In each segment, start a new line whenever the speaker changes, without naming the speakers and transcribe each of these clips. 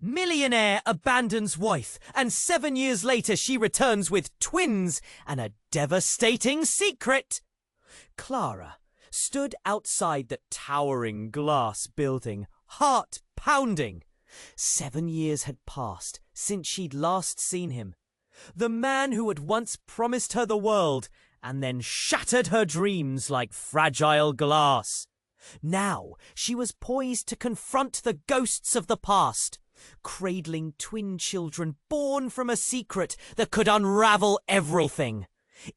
Millionaire abandons wife, and 7 years later she returns with twins and a devastating secret. Clara stood outside the towering glass building, heart pounding. 7 years had passed since she'd last seen him. The man who had once promised her the world and then shattered her dreams like fragile glass. Now she was poised to confront the ghosts of the past, cradling twin children born from a secret that could unravel everything.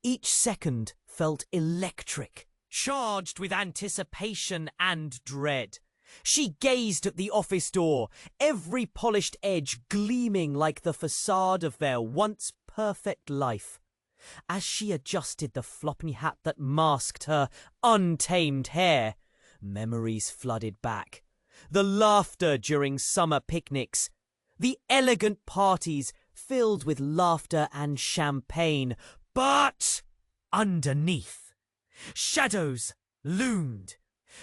Each second felt electric, charged with anticipation and dread. She gazed at the office door, every polished edge gleaming like the facade of their once perfect life. As she adjusted the floppy hat that masked her untamed hair, memories flooded back. The laughter during summer picnics, the elegant parties filled with laughter and champagne, but underneath, shadows loomed.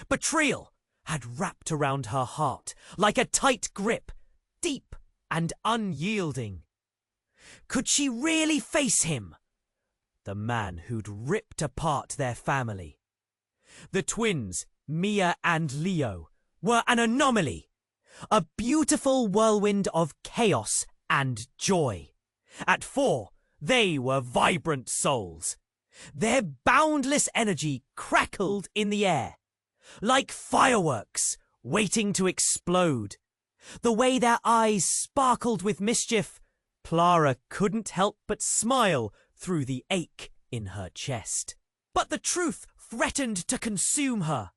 Betrayal had wrapped around her heart like a tight grip, deep and unyielding. Could she really face him? The man who'd ripped apart their family. The twins, Mia and Leo, were an anomaly, a beautiful whirlwind of chaos and joy. At 4, they were vibrant souls. Their boundless energy crackled in the air, like fireworks waiting to explode. The way their eyes sparkled with mischief, Clara couldn't help but smile through the ache in her chest. But the truth threatened to consume her.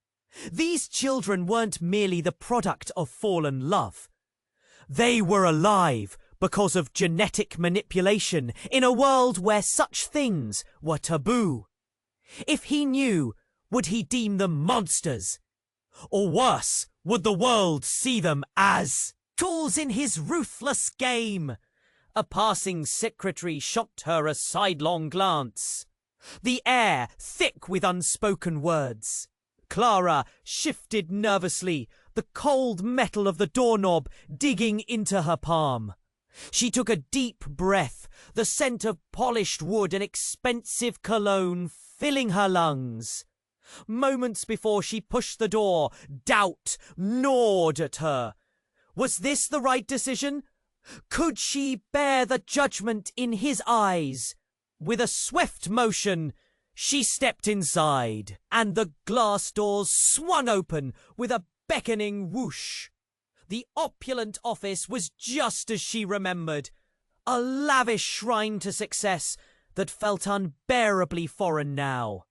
These children weren't merely the product of fallen love. They were alive because of genetic manipulation in a world where such things were taboo. If he knew, would he deem them monsters? Or worse, would the world see them as tools in his ruthless game? A passing secretary shot her a sidelong glance, the air thick with unspoken words. Clara shifted nervously, the cold metal of the doorknob digging into her palm. She took a deep breath, the scent of polished wood and expensive cologne filling her lungs. Moments before she pushed the door, doubt gnawed at her. Was this the right decision? Could she bear the judgment in his eyes? With a swift motion, she stepped inside, and the glass doors swung open with a beckoning whoosh. The opulent office was just as she remembered, a lavish shrine to success that felt unbearably foreign now.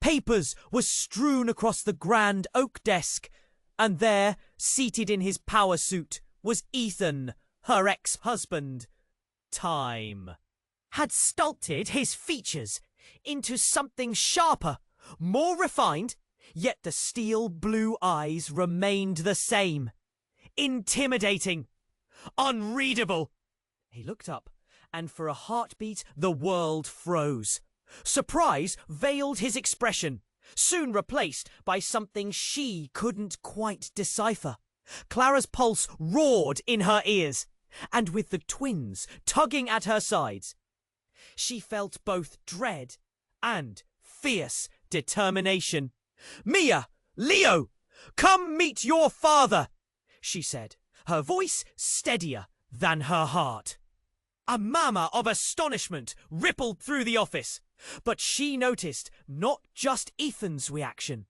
Papers were strewn across the grand oak desk, and there, seated in his power suit, was Ethan, her ex-husband. Time had sculpted his features into something sharper, more refined, yet the steel blue eyes remained the same. Intimidating, unreadable. He looked up, and for a heartbeat the world froze. Surprise veiled his expression, soon replaced by something she couldn't quite decipher. Clara's pulse roared in her ears, and with the twins tugging at her sides, she felt both dread and fierce determination. "Mia! Leo! Come meet your father!" she said, her voice steadier than her heart. A murmur of astonishment rippled through the office, but she noticed not just Ethan's reaction.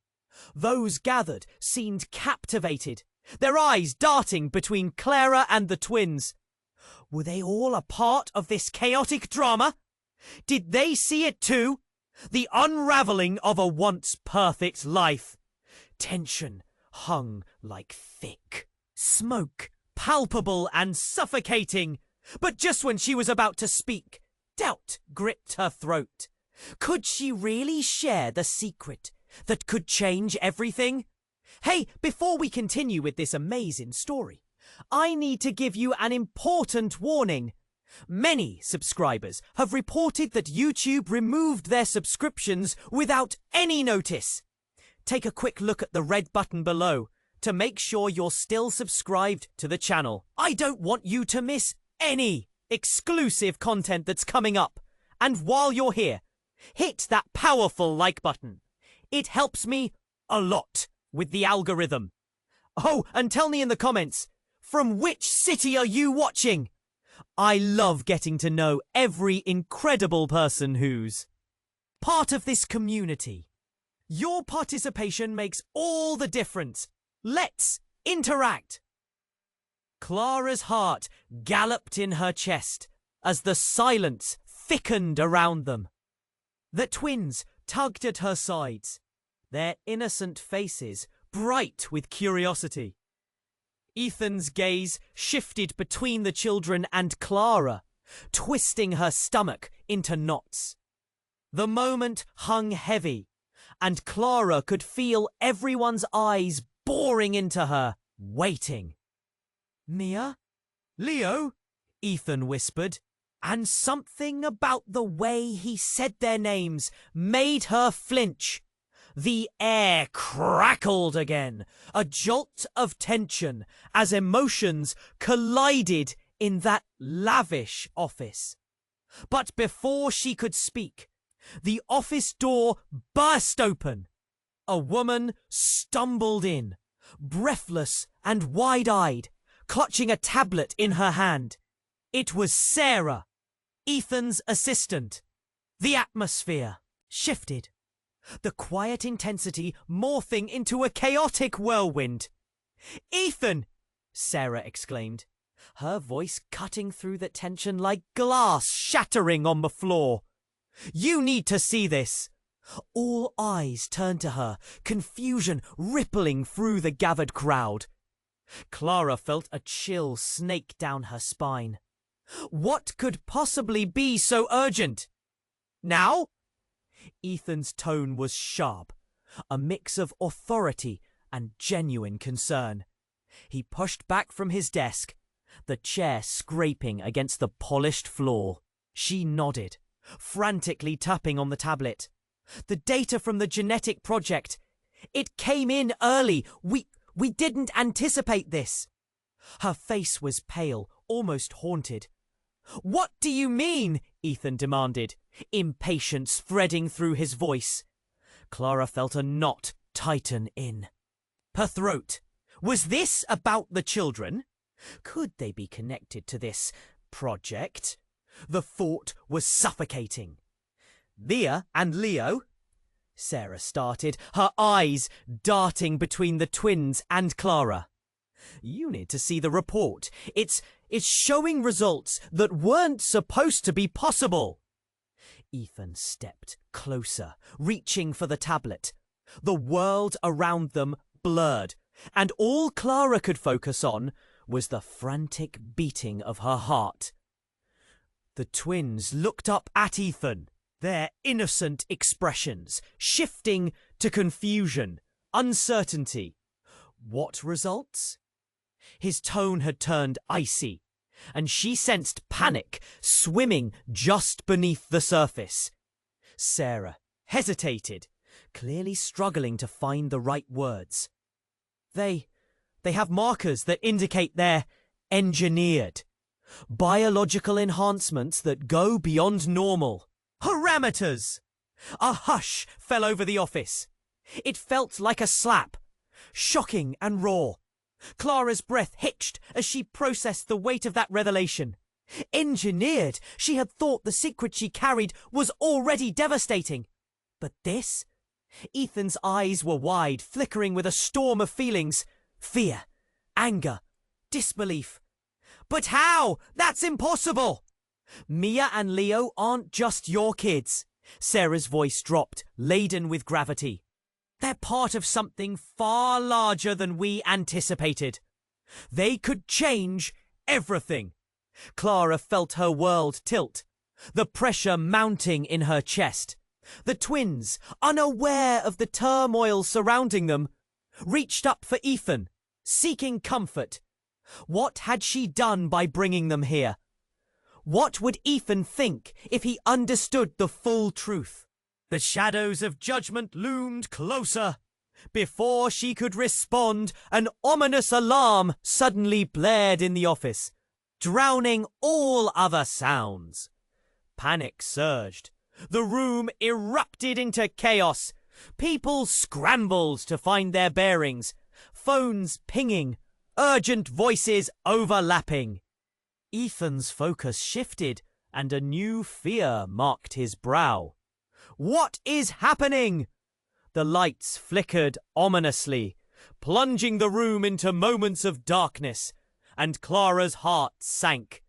Those gathered seemed captivated, their eyes darting between Clara and the twins. Were they all a part of this chaotic drama? Did they see it too? The unraveling of a once perfect life. Tension hung like thick smoke, palpable and suffocating. But just when she was about to speak, doubt gripped her throat. Could she really share the secret that could change everything? Hey, before we continue with this amazing story, I need to give you an important warning. Many subscribers have reported that YouTube removed their subscriptions without any notice. Take a quick look at the red button below to make sure you're still subscribed to the channel. I don't want you to miss any exclusive content that's coming up. And while you're here, hit that powerful like button. It helps me a lot with the algorithm. Oh, and tell me in the comments, from which city are you watching? I love getting to know every incredible person who's part of this community. Your participation makes all the difference. Let's interact. Clara's heart galloped in her chest as the silence thickened around them. The twins tugged at her sides, their innocent faces bright with curiosity. Ethan's gaze shifted between the children and Clara, twisting her stomach into knots. The moment hung heavy, and Clara could feel everyone's eyes boring into her, waiting. "Mia? Leo?" Ethan whispered, and something about the way he said their names made her flinch. The air crackled again, a jolt of tension as emotions collided in that lavish office. But before she could speak, the office door burst open. A woman stumbled in, breathless and wide-eyed, clutching a tablet in her hand. It was Sarah, Ethan's assistant. The atmosphere shifted, the quiet intensity morphing into a chaotic whirlwind. "Ethan!" Sarah exclaimed, her voice cutting through the tension like glass shattering on the floor. "You need to see this." All eyes turned to her, confusion rippling through the gathered crowd. Clara felt a chill snake down her spine. What could possibly be so urgent? "Now?" Ethan's tone was sharp, a mix of authority and genuine concern. He pushed back from his desk, the chair scraping against the polished floor. She nodded, frantically tapping on the tablet. "The data from the genetic project. It came in early. We didn't anticipate this." Her face was pale, almost haunted. "What do you mean?" Ethan demanded, impatience threading through his voice. Clara felt a knot tighten in her throat. Was this about the children? Could they be connected to this project? The thought was suffocating. "Mia and Leo?" Sarah started, her eyes darting between the twins and Clara. "You need to see the report. It's showing results that weren't supposed to be possible." Ethan stepped closer, reaching for the tablet. The world around them blurred, and all Clara could focus on was the frantic beating of her heart. The twins looked up at Ethan, their innocent expressions shifting to confusion, uncertainty. What results? His tone had turned icy, and she sensed panic swimming just beneath the surface. Sarah hesitated, clearly struggling to find the right words. They have markers that indicate they're engineered. Biological enhancements that go beyond normal. Parameters! A hush fell over the office. It felt like a slap, shocking and raw. Clara's breath hitched as she processed the weight of that revelation. Engineered! She had thought the secret she carried was already devastating. But this? Ethan's eyes were wide, flickering with a storm of feelings. Fear, anger, disbelief. "But how? That's impossible!" "Mia and Leo aren't just your kids." Sarah's voice dropped, laden with gravity. "They're part of something far larger than we anticipated. They could change everything." Clara felt her world tilt, the pressure mounting in her chest. The twins, unaware of the turmoil surrounding them, reached up for Ethan, seeking comfort. What had she done by bringing them here? What would Ethan think if he understood the full truth? The shadows of judgment loomed closer. Before she could respond, an ominous alarm suddenly blared in the office, drowning all other sounds. Panic surged. The room erupted into chaos. People scrambled to find their bearings, phones pinging, urgent voices overlapping. Ethan's focus shifted, and a new fear marked his brow. What is happening? The lights flickered ominously, plunging the room into moments of darkness, and Clara's heart sank.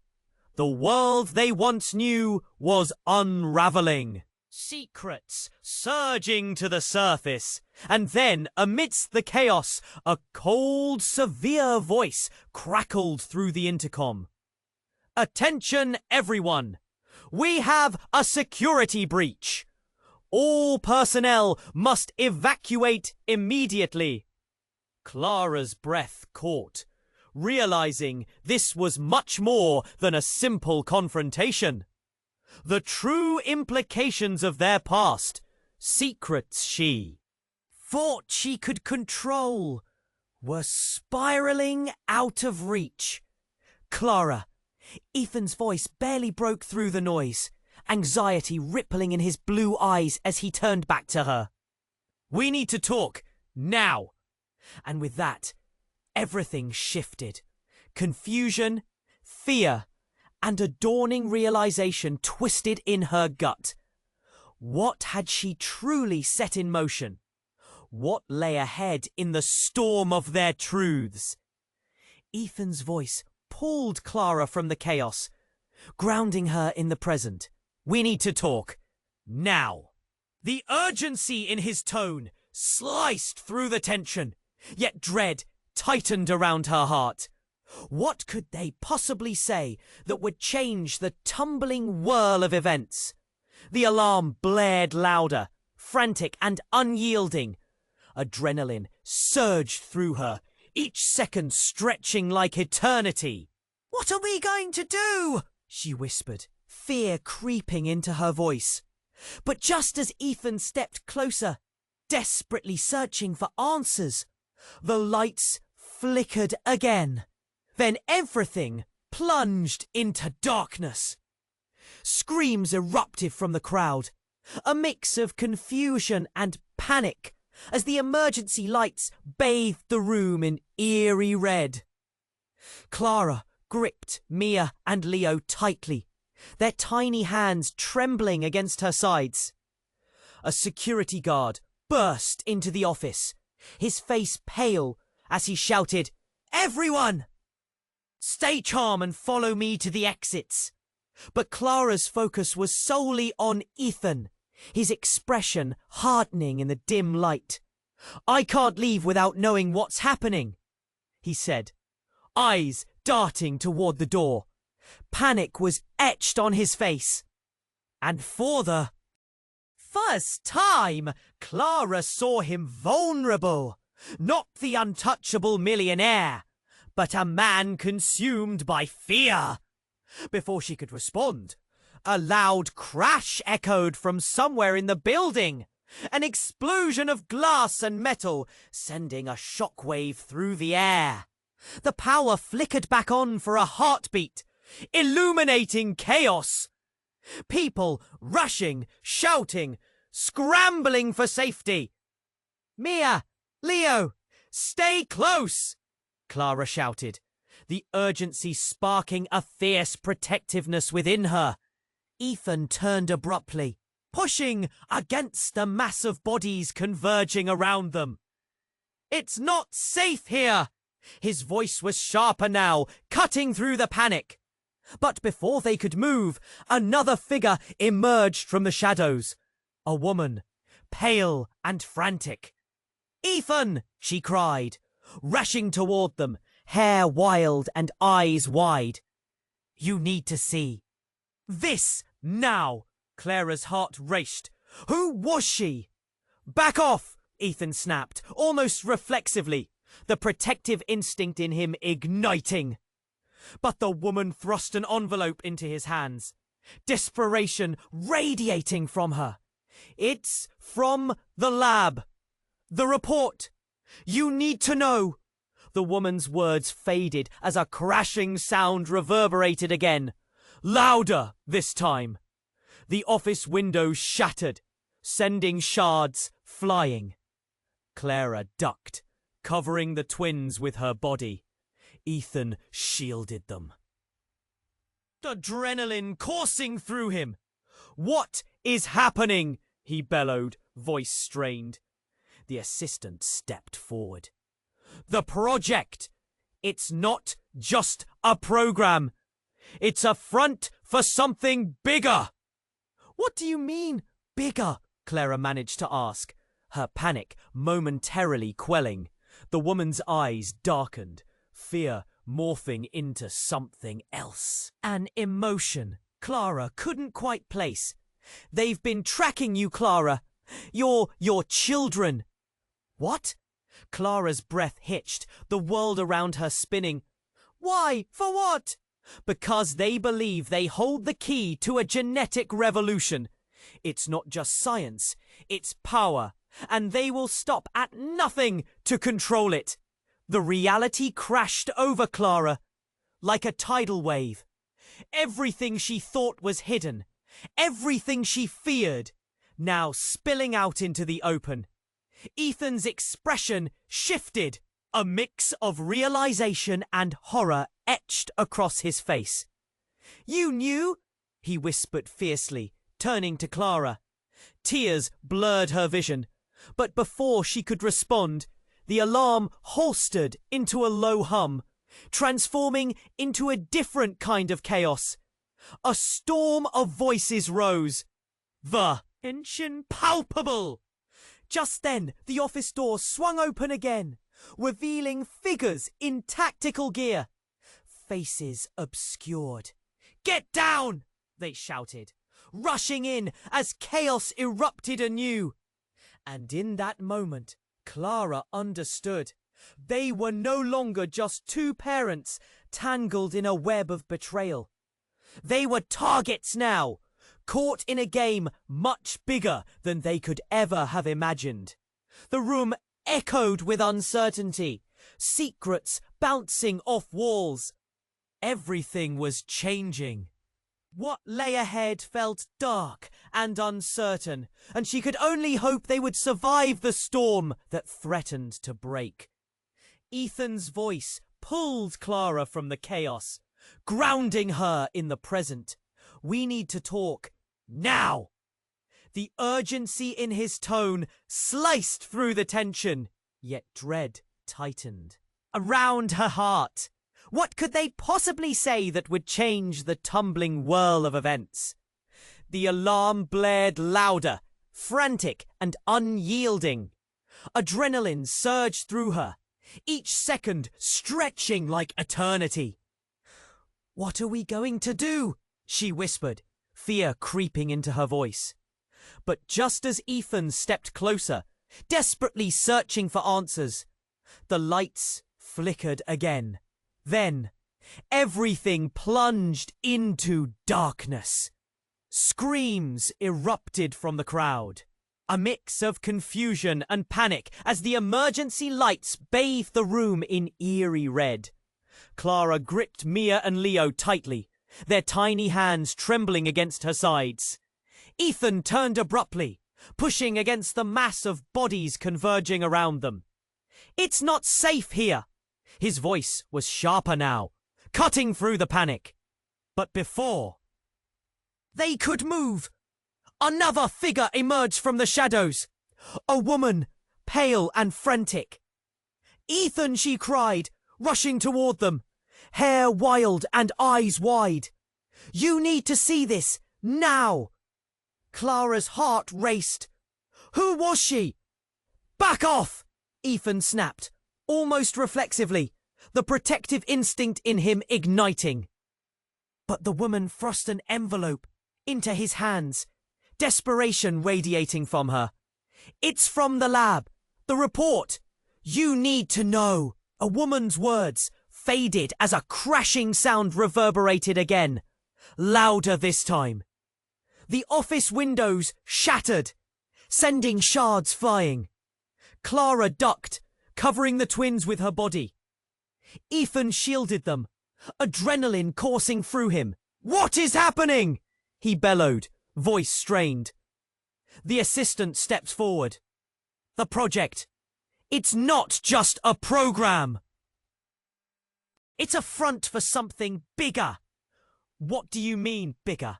The world they once knew was unraveling. Secrets surging to the surface, and then, amidst the chaos, a cold, severe voice crackled through the intercom. Attention, everyone! We have a security breach. All personnel must evacuate immediately. Clara's breath caught, realizing this was much more than a simple confrontation. The true implications of their past, secrets she thought she could control, were spiraling out of reach. Clara, Ethan's voice barely broke through the noise, anxiety rippling in his blue eyes as he turned back to her. We need to talk, now. And with that, everything shifted. Confusion, fear, and a dawning realization twisted in her gut. What had she truly set in motion? What lay ahead in the storm of their truths? Ethan's voice pulled Clara from the chaos, grounding her in the present. We need to talk. Now. The urgency in his tone sliced through the tension, yet dread tightened around her heart. What could they possibly say that would change the tumbling whirl of events? The alarm blared louder, frantic and unyielding. Adrenaline surged through her, each second stretching like eternity. What are we going to do? She whispered, fear creeping into her voice. But just as Ethan stepped closer, desperately searching for answers, the lights flickered again. Then everything plunged into darkness. Screams erupted from the crowd, a mix of confusion and panic as the emergency lights bathed the room in eerie red. Clara gripped Mia and Leo tightly, their tiny hands trembling against her sides. A security guard burst into the office, his face pale as he shouted, "Everyone! Stay calm and follow me to the exits." But Clara's focus was solely on Ethan, his expression hardening in the dim light. "I can't leave without knowing what's happening," he said, eyes darting toward the door. Panic was etched on his face. And for the first time, Clara saw him vulnerable, not the untouchable millionaire, but a man consumed by fear. Before she could respond, a loud crash echoed from somewhere in the building, an explosion of glass and metal sending a shockwave through the air. The power flickered back on for a heartbeat, illuminating chaos. People rushing, shouting, scrambling for safety. "Mia! Leo! Stay close!" Clara shouted, the urgency sparking a fierce protectiveness within her. Ethan turned abruptly, pushing against the mass of bodies converging around them. "It's not safe here!" His voice was sharper now, cutting through the panic. But before they could move, another figure emerged from the shadows. A woman, pale and frantic. "Ethan!" she cried, rushing toward them, hair wild and eyes wide. "You need to see this now!" Clara's heart raced. Who was she? "Back off!" Ethan snapped, almost reflexively, the protective instinct in him igniting. But the woman thrust an envelope into his hands, desperation radiating from her. "It's from the lab. The report! You need to know! The woman's words faded as a crashing sound reverberated again. Louder this time. The office windows shattered, sending shards flying. Clara ducked, covering the twins with her body. Ethan shielded them. Adrenaline coursing through him. What is happening? He bellowed, voice strained. The assistant stepped forward. The project! It's not just a program. It's a front for something bigger. What do you mean, bigger? Clara managed to ask, her panic momentarily quelling. The woman's eyes darkened, fear morphing into something else. An emotion Clara couldn't quite place. They've been tracking you, Clara. Your children. What? Clara's breath hitched, the world around her spinning. Why? For what? Because they believe they hold the key to a genetic revolution. It's not just science, it's power, and they will stop at nothing to control it. The reality crashed over Clara, like a tidal wave. Everything she thought was hidden, everything she feared, now spilling out into the open. Ethan's expression shifted, a mix of realization and horror etched across his face. You knew? He whispered fiercely, turning to Clara. Tears blurred her vision, but before she could respond, the alarm holstered into a low hum, transforming into a different kind of chaos. A storm of voices rose. The tension palpable. Just then, the office door swung open again, revealing figures in tactical gear. Faces obscured. Get down! They shouted, rushing in as chaos erupted anew. And in that moment, Clara understood. They were no longer just two parents tangled in a web of betrayal. They were targets now, caught in a game much bigger than they could ever have imagined. The room echoed with uncertainty, secrets bouncing off walls. Everything was changing. What lay ahead felt dark and uncertain, and she could only hope they would survive the storm that threatened to break. Ethan's voice pulled Clara from the chaos, grounding her in the present. We need to talk now. The urgency in his tone sliced through the tension, yet dread tightened around her heart. What could they possibly say that would change the tumbling whirl of events? The alarm blared louder, frantic and unyielding. Adrenaline surged through her, each second stretching like eternity. What are we going to do? She whispered, fear creeping into her voice. But just as Ethan stepped closer, desperately searching for answers, the lights flickered again. Then, everything plunged into darkness. Screams erupted from the crowd, a mix of confusion and panic as the emergency lights bathed the room in eerie red. Clara gripped Mia and Leo tightly, their tiny hands trembling against her sides. Ethan turned abruptly, pushing against the mass of bodies converging around them. It's not safe here. His voice was sharper now, cutting through the panic. But before they could move, another figure emerged from the shadows. A woman, pale and frantic. Ethan, she cried, rushing toward them, hair wild and eyes wide. You need to see this, now. Clara's heart raced. Who was she? Back off! Ethan snapped, almost reflexively, the protective instinct in him igniting. But the woman thrust an envelope into his hands, desperation radiating from her. It's from the lab, the report. You need to know. A woman's words faded as a crashing sound reverberated again, louder this time. The office windows shattered, sending shards flying. Clara ducked, covering the twins with her body. Ethan shielded them, adrenaline coursing through him. "What is happening?" he bellowed, voice strained. The assistant steps forward. "The project. It's not just a program. It's a front for something bigger." "What do you mean, bigger?"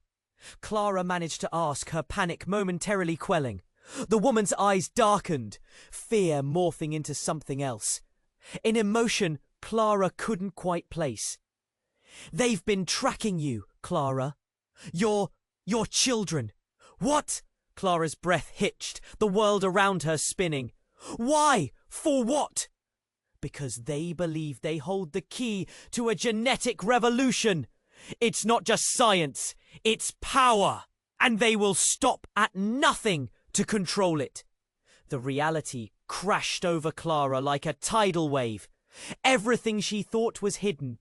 Clara managed to ask, her panic momentarily quelling. The woman's eyes darkened, fear morphing into something else. An emotion Clara couldn't quite place. "They've been tracking you, Clara. Your children." "What?" Clara's breath hitched, the world around her spinning. "Why? For what?" "Because they believe they hold the key to a genetic revolution. It's not just science, it's power. And they will stop at nothing to control it." The reality crashed over Clara like a tidal wave. Everything she thought was hidden,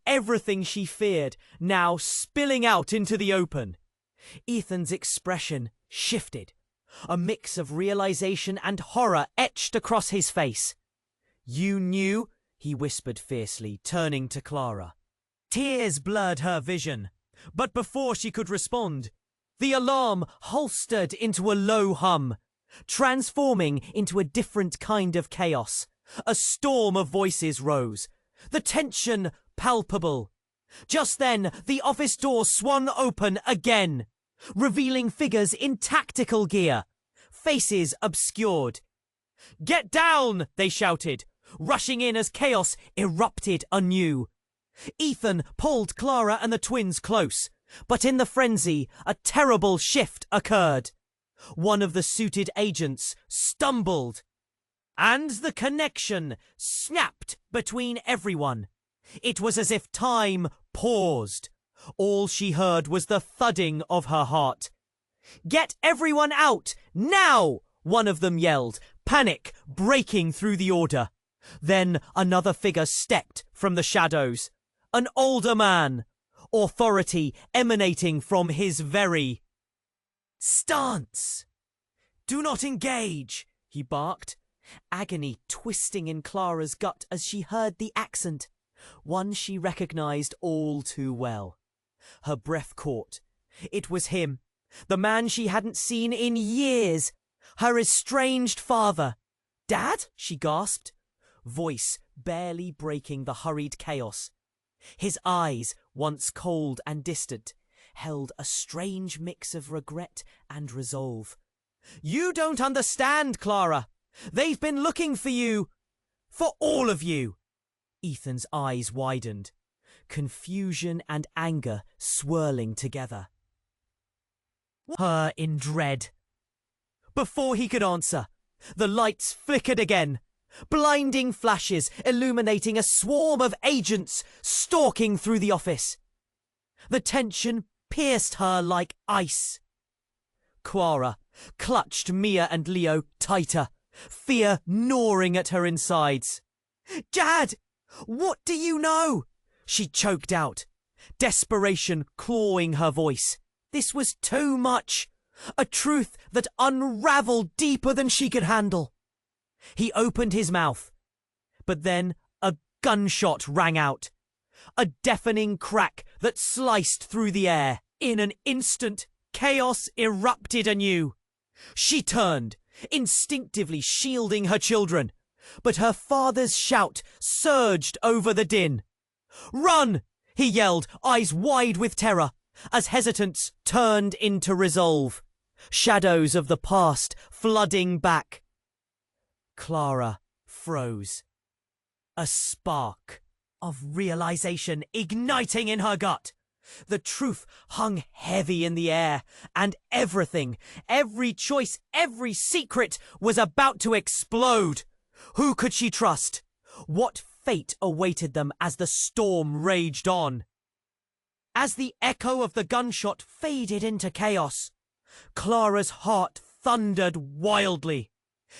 everything she feared, now spilling out into the open. Ethan's expression shifted. A mix of realization and horror etched across his face. "You knew?" he whispered fiercely, turning to Clara. Tears blurred her vision, but before she could respond, the alarm holstered into a low hum, transforming into a different kind of chaos. A storm of voices rose, the tension palpable. Just then, the office door swung open again, revealing figures in tactical gear, faces obscured. "Get down!" they shouted, rushing in as chaos erupted anew. Ethan pulled Clara and the twins close, but in the frenzy, a terrible shift occurred. One of the suited agents stumbled, and the connection snapped between everyone. It was as if time paused. All she heard was the thudding of her heart. "Get everyone out, now!" one of them yelled, panic breaking through the order. Then another figure stepped from the shadows. An older man, authority emanating from his very stance. "Do not engage," he barked, agony twisting in Clara's gut as she heard the accent, one she recognized all too well. Her breath caught. It was him, the man she hadn't seen in years, her estranged father. "Dad?" she gasped, voice barely breaking the hurried chaos. His eyes, once cold and distant, held a strange mix of regret and resolve. "You don't understand, Clara. They've been looking for you. For all of you." Ethan's eyes widened, confusion and anger swirling together. Her in dread. Before he could answer, the lights flickered again, blinding flashes illuminating a swarm of agents stalking through the office. The tension pierced her like ice. Clara clutched Mia and Leo tighter, fear gnawing at her insides. "Dad, what do you know?" she choked out, desperation clawing her voice. This was too much, a truth that unraveled deeper than she could handle. He opened his mouth, but then a gunshot rang out, a deafening crack that sliced through the air. In an instant, chaos erupted anew. She turned, instinctively shielding her children, but her father's shout surged over the din. "Run!" he yelled, eyes wide with terror, as hesitance turned into resolve. Shadows of the past flooding back. Clara froze. A spark of realization igniting in her gut. The truth hung heavy in the air, and everything, every choice, every secret was about to explode. Who could she trust? What fate awaited them as the storm raged on? As the echo of the gunshot faded into chaos, Clara's heart thundered wildly.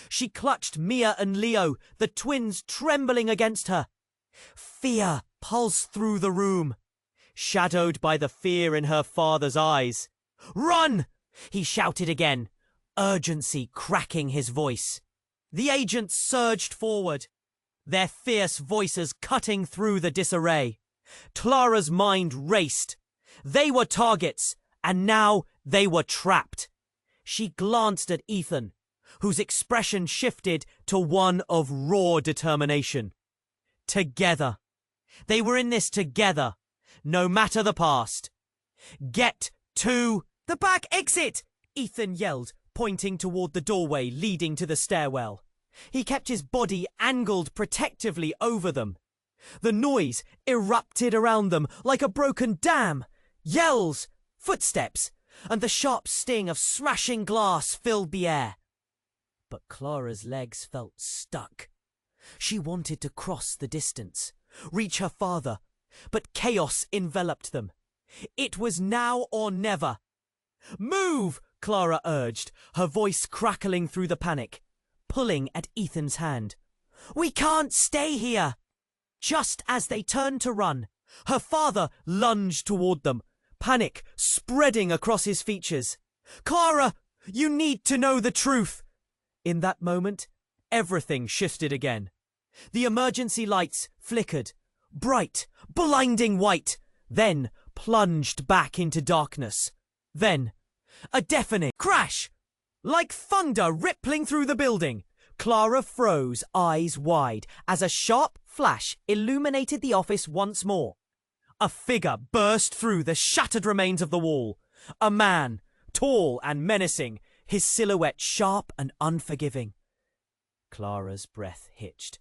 She clutched Mia and Leo, the twins trembling against her. Fear pulsed through the room, shadowed by the fear in her father's eyes. "Run!" he shouted again, urgency cracking his voice. The agents surged forward, their fierce voices cutting through the disarray. Clara's mind raced. They were targets, and now they were trapped. She glanced at Ethan, whose expression shifted to one of raw determination. Together. They were in this together, no matter the past. Get to the back exit, Ethan yelled, pointing toward the doorway leading to the stairwell. He kept his body angled protectively over them. The noise erupted around them like a broken dam. Yells, footsteps, and the sharp sting of smashing glass filled the air. But Clara's legs felt stuck. She wanted to cross the distance, reach her father, but chaos enveloped them. It was now or never. Move, Clara urged, her voice crackling through the panic, pulling at Ethan's hand. We can't stay here. Just as they turned to run, her father lunged toward them, panic spreading across his features. Clara, you need to know the truth. In that moment, everything shifted again. The emergency lights flickered, bright, blinding white, then plunged back into darkness. Then, a deafening crash! Like thunder rippling through the building, Clara froze, eyes wide, as a sharp flash illuminated the office once more. A figure burst through the shattered remains of the wall. A man, tall and menacing, his silhouette sharp and unforgiving. Clara's breath hitched.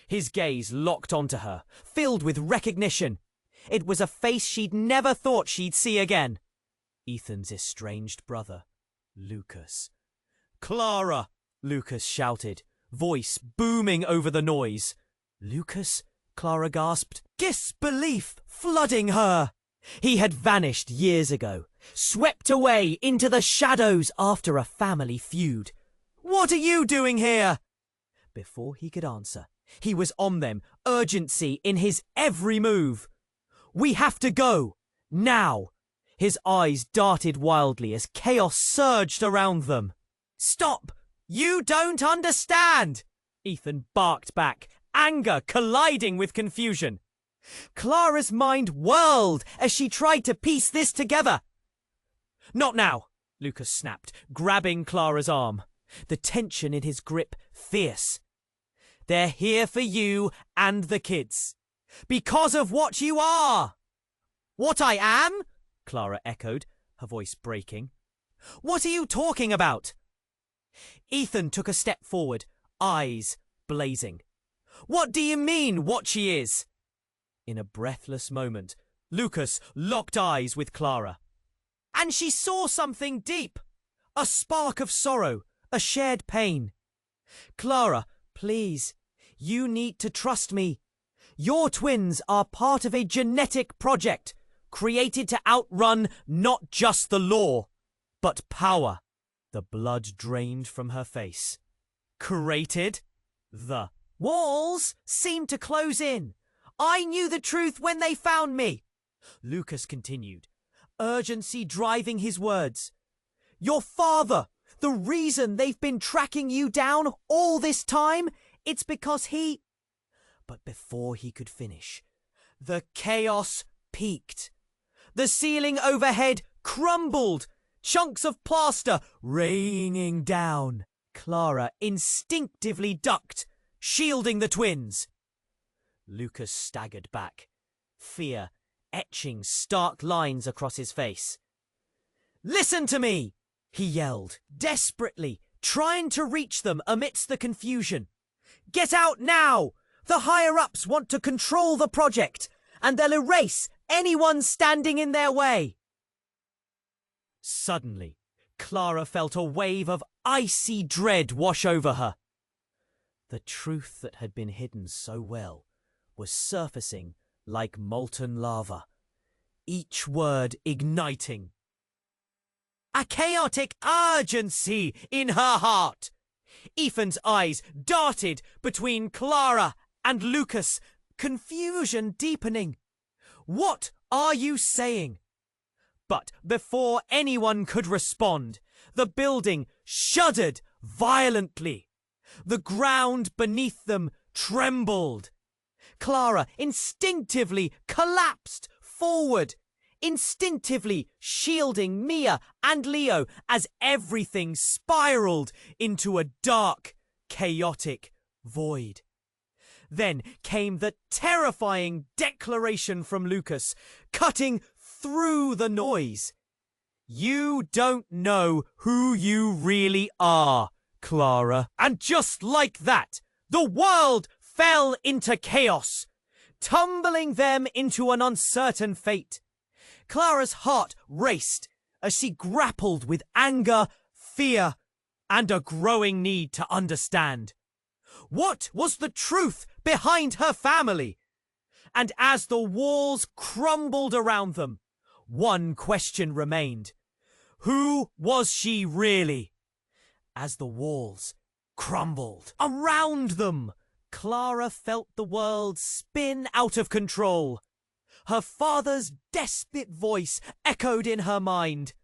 His gaze locked onto her, filled with recognition. It was a face she'd never thought she'd see again. Ethan's estranged brother, Lucas. Clara! Lucas shouted, voice booming over the noise. Lucas? Clara gasped, disbelief flooding her. He had vanished years ago, swept away into the shadows after a family feud. What are you doing here? Before he could answer, he was on them, urgency in his every move. We have to go, now. His eyes darted wildly as chaos surged around them. Stop! You don't understand! Ethan barked back, anger colliding with confusion. Clara's mind whirled as she tried to piece this together. Not now, Lucas snapped, grabbing Clara's arm, the tension in his grip fierce. They're here for you and the kids. Because of what you are. What I am? Clara echoed, her voice breaking. What are you talking about? Ethan took a step forward, eyes blazing. What do you mean, what she is? In a breathless moment, Lucas locked eyes with Clara. And she saw something deep. A spark of sorrow, a shared pain. Clara, please, you need to trust me. Your twins are part of a genetic project created to outrun not just the law, but power. The blood drained from her face. Created? The walls seemed to close in. I knew the truth when they found me. Lucas continued, urgency driving his words. Your father, the reason they've been tracking you down all this time, it's because he... But before he could finish, the chaos peaked. The ceiling overhead crumbled, chunks of plaster raining down. Clara instinctively ducked, shielding the twins. Lucas staggered back, fear etching stark lines across his face. Listen to me, he yelled, desperately, trying to reach them amidst the confusion. Get out now! The higher-ups want to control the project, and they'll erase anyone standing in their way. Suddenly, Clara felt a wave of icy dread wash over her. The truth that had been hidden so well was surfacing like molten lava, each word igniting. A chaotic urgency in her heart. Ethan's eyes darted between Clara and Lucas, confusion deepening. What are you saying? But before anyone could respond, the building shuddered violently. The ground beneath them trembled. Clara instinctively collapsed forward, instinctively shielding Mia and Leo as everything spiraled into a dark, chaotic void. Then came the terrifying declaration from Lucas, cutting through the noise. "You don't know who you really are, Clara." And just like that, the world fell into chaos, tumbling them into an uncertain fate. Clara's heart raced as she grappled with anger, fear, and a growing need to understand. What was the truth behind her family? And as the walls crumbled around them, one question remained. Who was she really? As the walls crumbled around them, Clara felt the world spin out of control. Her father's desperate voice echoed in her mind.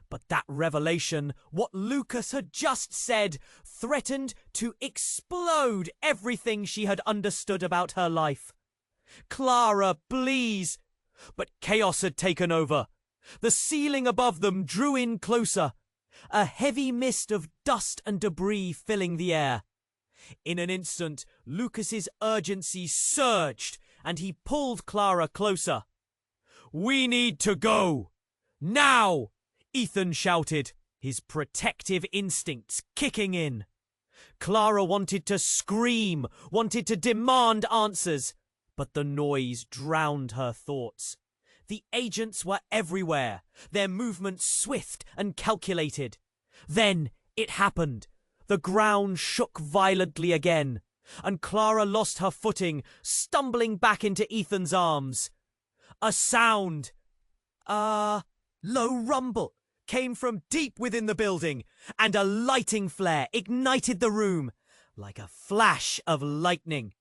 But that revelation, what Lucas had just said, threatened to explode everything she had understood about her life. "Clara, please!" But chaos had taken over. The ceiling above them drew in closer, a heavy mist of dust and debris filling the air. In an instant, Lucas's urgency surged, and he pulled Clara closer. "We need to go! Now!" Ethan shouted, his protective instincts kicking in. Clara wanted to scream, wanted to demand answers, but the noise drowned her thoughts. The agents were everywhere, their movements swift and calculated. Then it happened. The ground shook violently again, and Clara lost her footing, stumbling back into Ethan's arms. A sound, a low rumble, came from deep within the building, and a lighting flare ignited the room like a flash of lightning.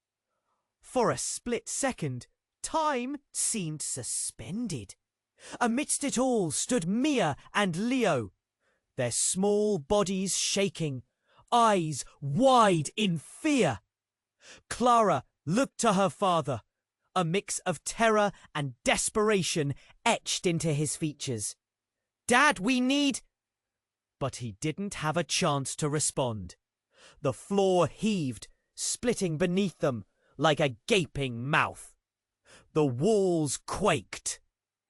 For a split second, time seemed suspended. Amidst it all stood Mia and Leo, their small bodies shaking, eyes wide in fear. Clara looked to her father, a mix of terror and desperation etched into his features. "Dad, we need—" But he didn't have a chance to respond. The floor heaved, splitting beneath them like a gaping mouth. The walls quaked,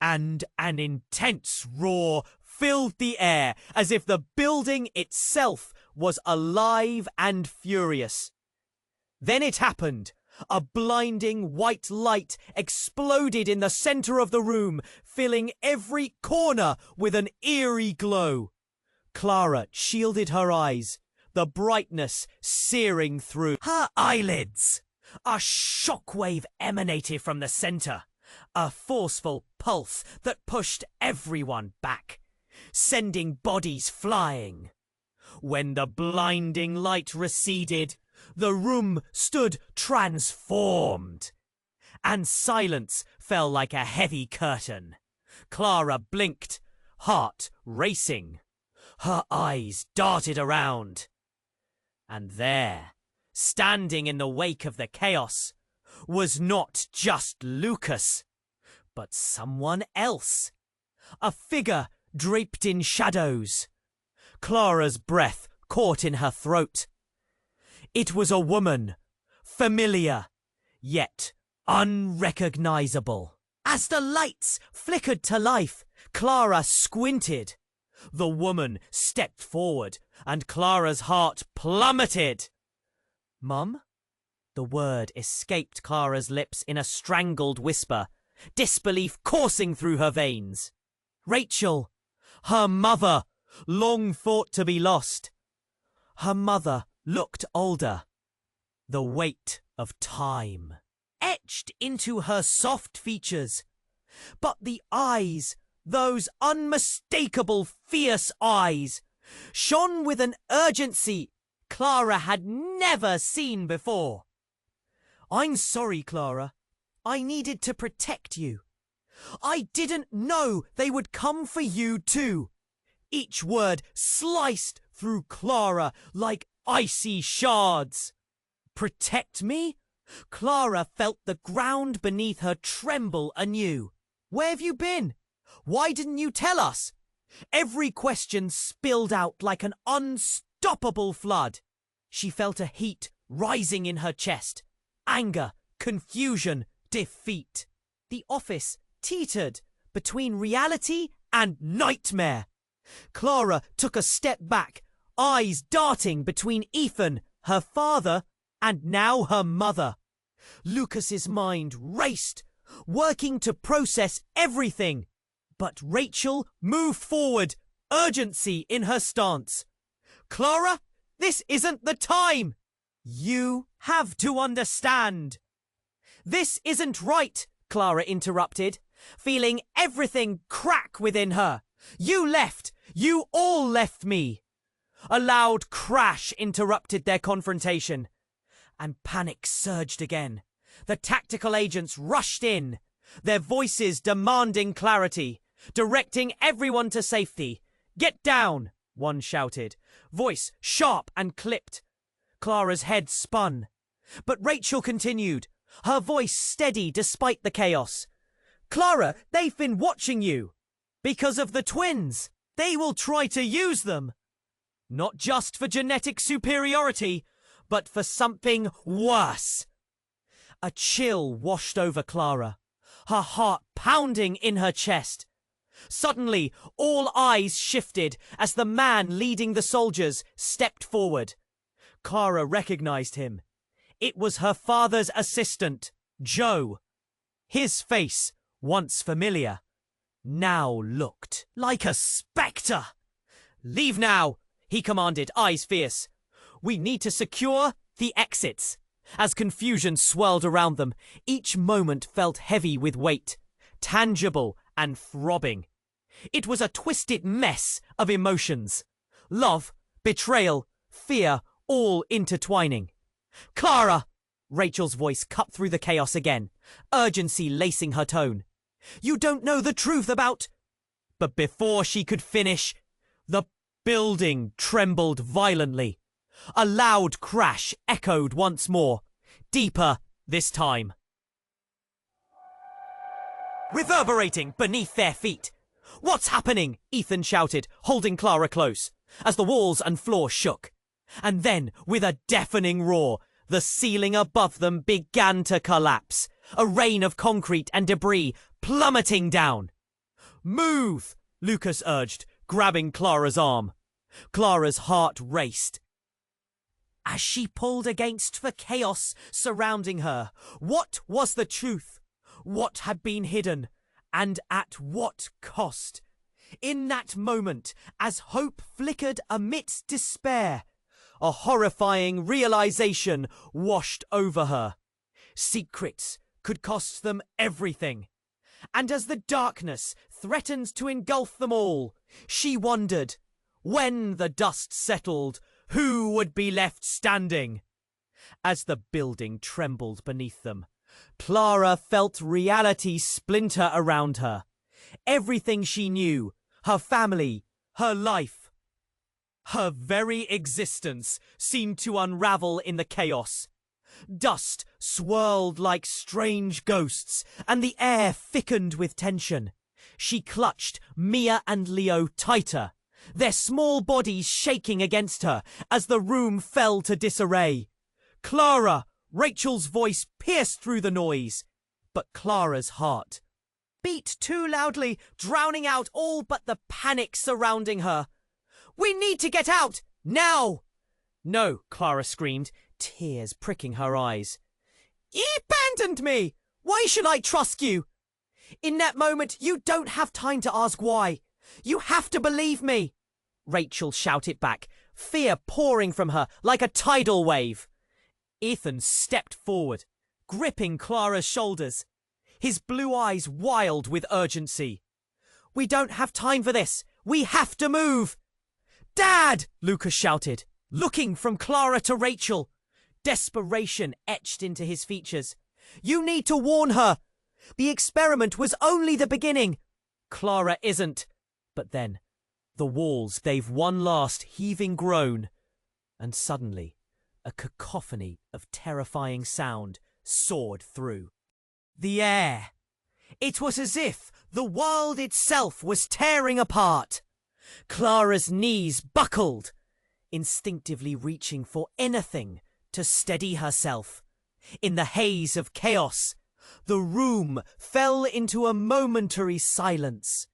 and an intense roar filled the air as if the building itself was alive and furious. Then it happened. A blinding white light exploded in the center of the room, filling every corner with an eerie glow. Clara shielded her eyes, the brightness searing through her eyelids. A shockwave emanated from the center, a forceful pulse that pushed everyone back, sending bodies flying. When the blinding light receded, the room stood transformed, and silence fell like a heavy curtain. Clara blinked, heart racing. Her eyes darted around. And there, standing in the wake of the chaos, was not just Lucas, but someone else. A figure draped in shadows. Clara's breath caught in her throat. It was a woman, familiar, yet unrecognizable. As the lights flickered to life, Clara squinted. The woman stepped forward, and Clara's heart plummeted. "Mum?" The word escaped Clara's lips in a strangled whisper, disbelief coursing through her veins. Rachel, her mother, long thought to be lost. Her mother looked older. The weight of time etched into her soft features. But the eyes, those unmistakable fierce eyes, shone with an urgency Clara had never seen before. "I'm sorry, Clara. I needed to protect you. I didn't know they would come for you too." Each word sliced through Clara like icy shards. Protect me? Clara felt the ground beneath her tremble anew. Where have you been? Why didn't you tell us? Every question spilled out like an unstoppable flood. She felt a heat rising in her chest. Anger, confusion, defeat. The office teetered between reality and nightmare. Clara took a step back, eyes darting between Ethan, her father, and now her mother. Lucas's mind raced, working to process everything. But Rachel moved forward, urgency in her stance. Clara, this isn't the time. You have to understand. This isn't right, Clara interrupted, feeling everything crack within her. You left. You all left me. A loud crash interrupted their confrontation, and panic surged again. The tactical agents rushed in, their voices demanding clarity, directing everyone to safety. Get down, one shouted, voice sharp and clipped. Clara's head spun, but Rachel continued, her voice steady despite the chaos. Clara, they've been watching you. Because of the twins, they will try to use them. Not just for genetic superiority, but for something worse. A chill washed over Clara, her heart pounding in her chest. Suddenly, all eyes shifted as the man leading the soldiers stepped forward. Clara recognized him. It was her father's assistant, Joe. His face, once familiar, now looked like a spectre. Leave now, he commanded, eyes fierce. We need to secure the exits. As confusion swirled around them, each moment felt heavy with weight, tangible and throbbing. It was a twisted mess of emotions. Love, betrayal, fear, all intertwining. Clara! Rachel's voice cut through the chaos again, urgency lacing her tone. You don't know the truth about... But before she could finish, the building trembled violently. A loud crash echoed once more, deeper this time. Reverberating beneath their feet. What's happening? Ethan shouted, holding Clara close, as the walls and floor shook. And then, with a deafening roar, the ceiling above them began to collapse, a rain of concrete and debris plummeting down. Move! Lucas urged, grabbing Clara's arm. Clara's heart raced. As she pulled against the chaos surrounding her, what was the truth? What had been hidden? And at what cost? In that moment, as hope flickered amidst despair, a horrifying realization washed over her. Secrets could cost them everything. And as the darkness threatened to engulf them all, she wondered, when the dust settled, who would be left standing? As the building trembled beneath them, Clara felt reality splinter around her. Everything she knew, her family, her life, her very existence seemed to unravel in the chaos. Dust swirled like strange ghosts, and the air thickened with tension. She clutched Mia and Leo tighter, their small bodies shaking against her as the room fell to disarray. Clara! Rachel's voice pierced through the noise, but Clara's heart beat too loudly, drowning out all but the panic surrounding her. We need to get out! Now! No, Clara screamed, tears pricking her eyes. You abandoned me! Why should I trust you? In that moment, you don't have time to ask why. You have to believe me! Rachel shouted back, fear pouring from her like a tidal wave. Ethan stepped forward, gripping Clara's shoulders, his blue eyes wild with urgency. We don't have time for this. We have to move. Dad! Lucas shouted, looking from Clara to Rachel. Desperation etched into his features. You need to warn her. The experiment was only the beginning. Clara isn't. But then, the walls gave one last heaving groan, And suddenly, a cacophony of terrifying sound soared through the air. It was as if the world itself was tearing apart. Clara's knees buckled, instinctively reaching for anything to steady herself. In the haze of chaos, the room fell into a momentary silence.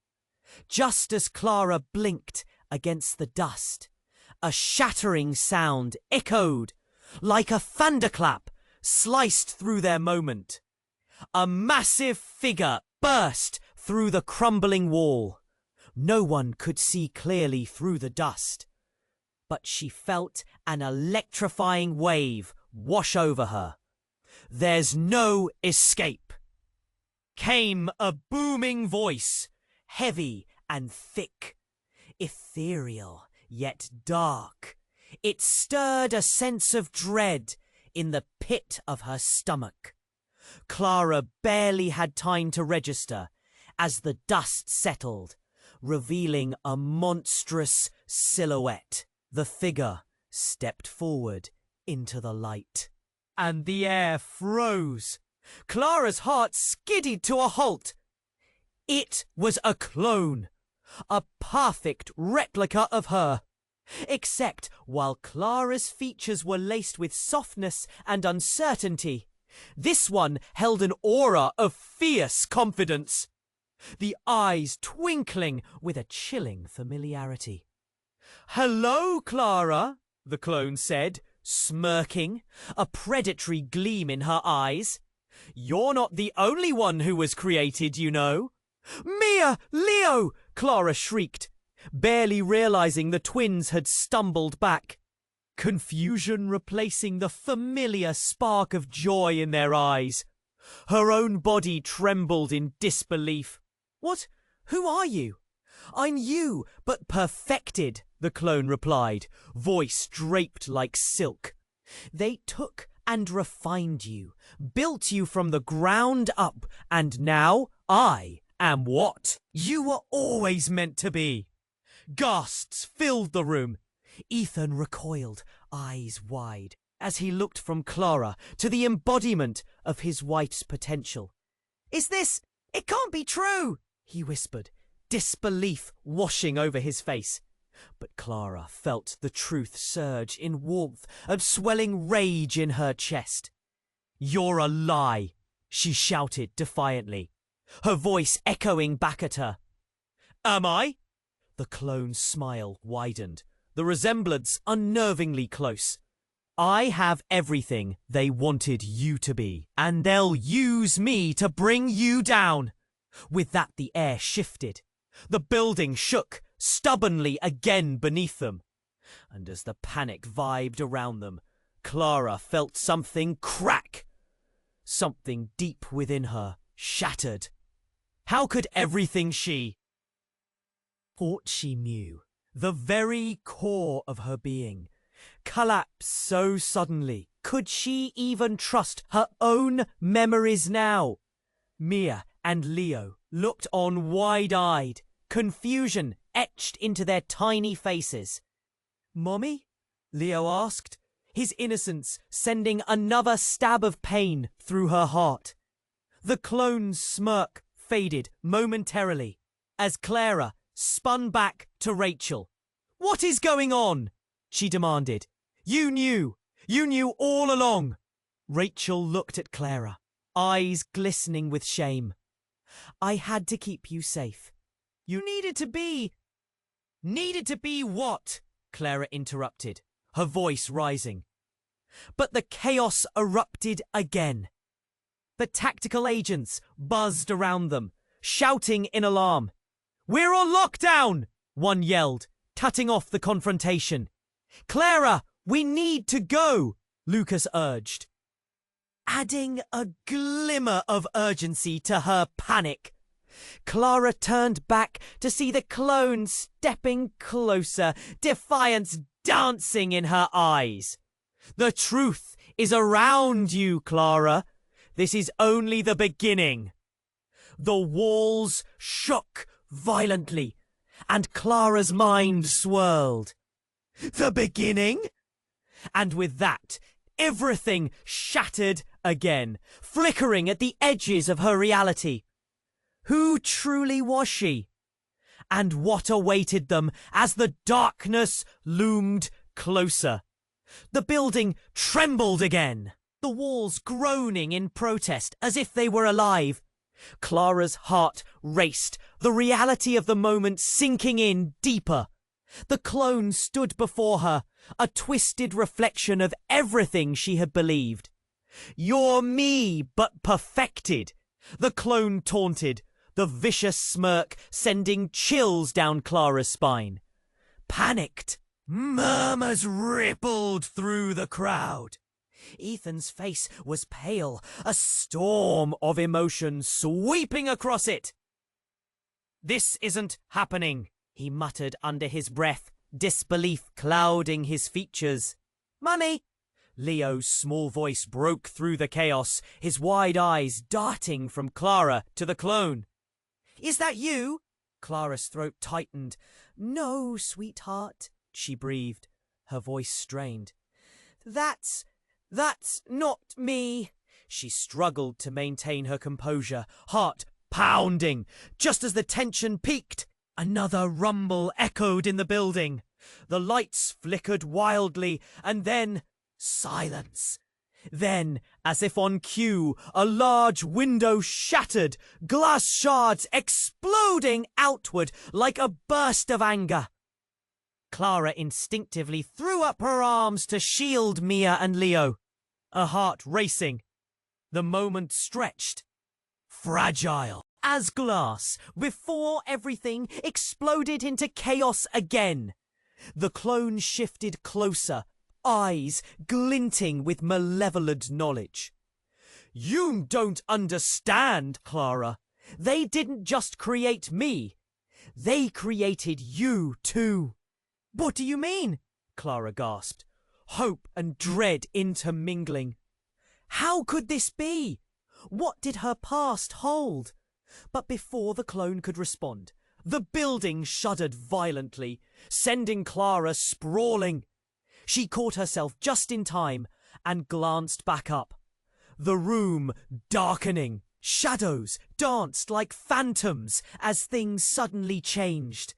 Just as Clara blinked against the dust, a shattering sound echoed like a thunderclap sliced through their moment. A massive figure burst through the crumbling wall. No one could see clearly through the dust, but she felt an electrifying wave wash over her. "There's no escape," came a booming voice, heavy and thick, ethereal yet dark. It stirred a sense of dread in the pit of her stomach. Clara barely had time to register as the dust settled, revealing a monstrous silhouette. The figure stepped forward into the light, and the air froze. Clara's heart skidded to a halt. It was a clone, a perfect replica of her. Except while Clara's features were laced with softness and uncertainty, this one held an aura of fierce confidence, the eyes twinkling with a chilling familiarity. "Hello, Clara," the clone said, smirking, a predatory gleam in her eyes. "You're not the only one who was created, you know." "Mia! Leo!" Clara shrieked, barely realizing the twins had stumbled back, confusion replacing the familiar spark of joy in their eyes. Her own body trembled in disbelief. "What? Who are you?" "I'm you, but perfected," the clone replied, voice draped like silk. "They took and refined you, built you from the ground up, and now I am what you were always meant to be." Gasps filled the room. Ethan recoiled, eyes wide, as he looked from Clara to the embodiment of his wife's potential. "Is this... It can't be true," he whispered, disbelief washing over his face. But Clara felt the truth surge in warmth and swelling rage in her chest. "You're a lie," she shouted defiantly, her voice echoing back at her. "Am I?" The clone's smile widened, the resemblance unnervingly close. "I have everything they wanted you to be, and they'll use me to bring you down." With that, the air shifted. The building shook stubbornly again beneath them. And as the panic vibed around them, Clara felt something crack. Something deep within her shattered. How could everything she thought she knew, the very core of her being, collapse so suddenly? Could she even trust her own memories now? Mia and Leo looked on wide-eyed, confusion etched into their tiny faces. "Mommy?" Leo asked, his innocence sending another stab of pain through her heart. The clone's smirk faded momentarily as Clara spun back to Rachel. "What is going on?" she demanded. You knew all along." Rachel looked at Clara, eyes glistening with shame. "I had to keep you safe. You needed to be..." "Needed to be what?" Clara interrupted, her voice rising. But the chaos erupted again. The tactical agents buzzed around them, shouting in alarm. "We're on lockdown!" one yelled, cutting off the confrontation. "Clara, we need to go," Lucas urged, adding a glimmer of urgency to her panic. Clara turned back to see the clone stepping closer, defiance dancing in her eyes. "The truth is around you, Clara. This is only the beginning." The walls shook violently, and Clara's mind swirled. "The beginning?" And with that, everything shattered again, flickering at the edges of her reality. Who truly was she? And what awaited them as the darkness loomed closer? The building trembled again, the walls groaning in protest as if they were alive. Clara's heart raced, the reality of the moment sinking in deeper. The clone stood before her, a twisted reflection of everything she had believed. "You're me, but perfected," the clone taunted, the vicious smirk sending chills down Clara's spine. Panicked, murmurs rippled through the crowd. Ethan's face was pale, a storm of emotion sweeping across it. "This isn't happening," he muttered under his breath, disbelief clouding his features. "Money!" Leo's small voice broke through the chaos, his wide eyes darting from Clara to the clone. "Is that you?" Clara's throat tightened. "No, sweetheart," she breathed, her voice strained. That's not me." She struggled to maintain her composure, heart pounding. Just as the tension peaked, another rumble echoed in the building. The lights flickered wildly, and then silence. Then, as if on cue, a large window shattered, glass shards exploding outward like a burst of anger. Clara instinctively threw up her arms to shield Mia and Leo, her heart racing. The moment stretched, fragile as glass, before everything exploded into chaos again. The clone shifted closer, eyes glinting with malevolent knowledge. "You don't understand, Clara. They didn't just create me. They created you too." "What do you mean?" Clara gasped, hope and dread intermingling. How could this be? What did her past hold? But before the clone could respond, the building shuddered violently, sending Clara sprawling. She caught herself just in time and glanced back up. The room darkening, shadows danced like phantoms as things suddenly changed.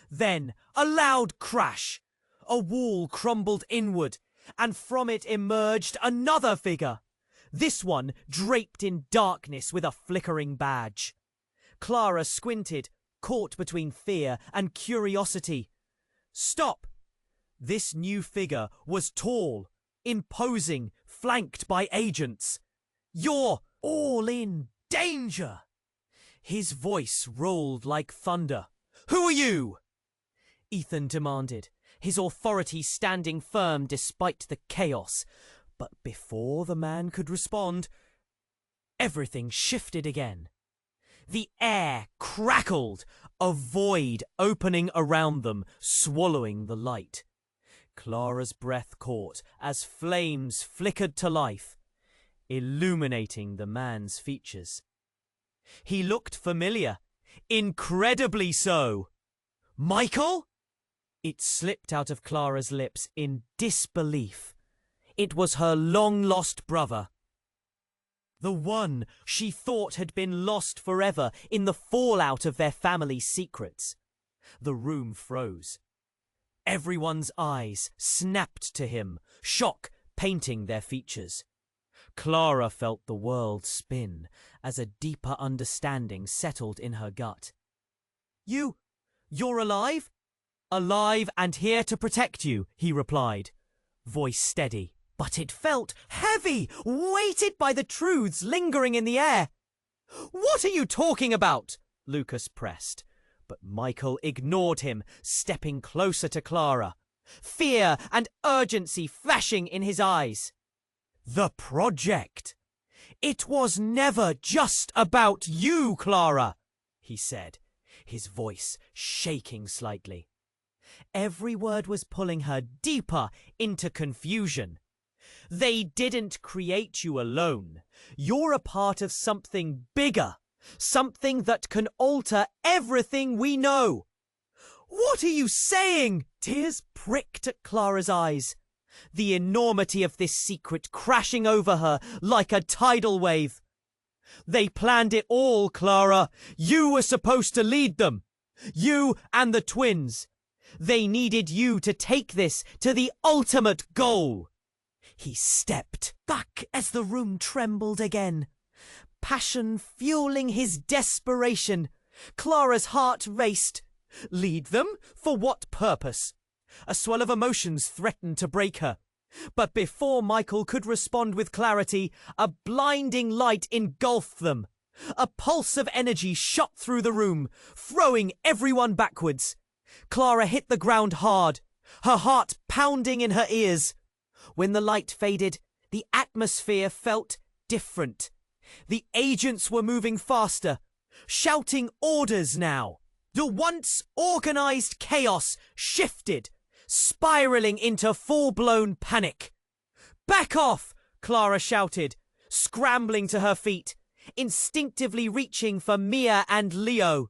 Then a loud crash. A wall crumbled inward, and from it emerged another figure. This one draped in darkness with a flickering badge. Clara squinted, caught between fear and curiosity. Stop! This new figure was tall, imposing, flanked by agents. "You're all in danger!" His voice rolled like thunder. "Who are you?" Ethan demanded, his authority standing firm despite the chaos. But before the man could respond, everything shifted again. The air crackled, a void opening around them, swallowing the light. Clara's breath caught as flames flickered to life, illuminating the man's features. He looked familiar, incredibly so. "Michael?" It slipped out of Clara's lips in disbelief. It was her long-lost brother. The one she thought had been lost forever in the fallout of their family's secrets. The room froze. Everyone's eyes snapped to him, shock painting their features. Clara felt the world spin as a deeper understanding settled in her gut. You're alive?" "Alive and here to protect you," he replied, voice steady. But it felt heavy, weighted by the truths lingering in the air. "What are you talking about?" Lucas pressed. But Michael ignored him, stepping closer to Clara, fear and urgency flashing in his eyes. "The project. It was never just about you, Clara," he said, his voice shaking slightly. Every word was pulling her deeper into confusion. They didn't create you alone. You're a part of something bigger, something that can alter everything we know. "What are you saying?" Tears pricked at Clara's eyes. the enormity of this secret crashing over her like a tidal wave. They planned it all, Clara. You were supposed to lead them. You and the twins. They needed you to take this to the ultimate goal. He stepped back as the room trembled again. Passion fueling his desperation. Clara's heart raced. Lead them? For what purpose? A swell of emotions threatened to break her. But before Michael could respond with clarity, a blinding light engulfed them. A pulse of energy shot through the room, throwing everyone backwards. Clara hit the ground hard, her heart pounding in her ears. When the light faded, the atmosphere felt different. The agents were moving faster, shouting orders now. The once organized chaos shifted, spiraling into full-blown panic. "Back off!" Clara shouted, scrambling to her feet, instinctively reaching for Mia and Leo.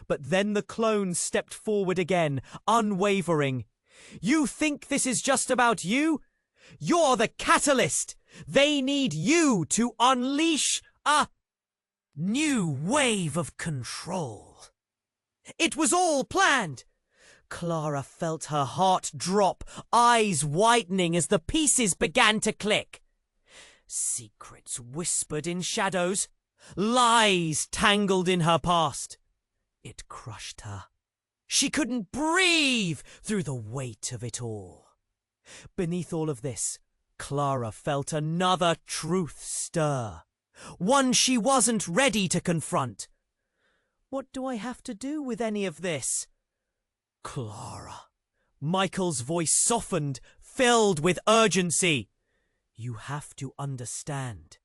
But then the clones stepped forward again, unwavering. "You think this is just about you? You're the catalyst! They need you to unleash a new wave of control." It was all planned. Clara felt her heart drop, eyes widening as the pieces began to click. Secrets whispered in shadows, lies tangled in her past. It crushed her. She couldn't breathe through the weight of it all. Beneath all of this, Clara felt another truth stir, one she wasn't ready to confront. What do I have to do with any of this? Clara. Michael's voice softened, filled with urgency. You have to understand.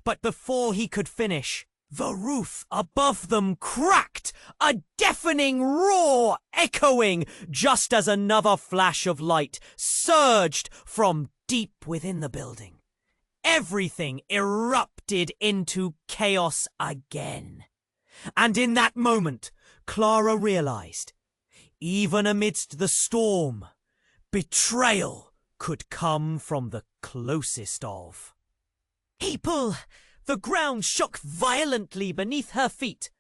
But before he could finish, the roof above them cracked, a deafening roar echoing just as another flash of light surged from deep within the building. Everything erupted into chaos again. And in that moment, Clara realized, even amidst the storm, betrayal could come from the closest of. The ground shook violently beneath her feet,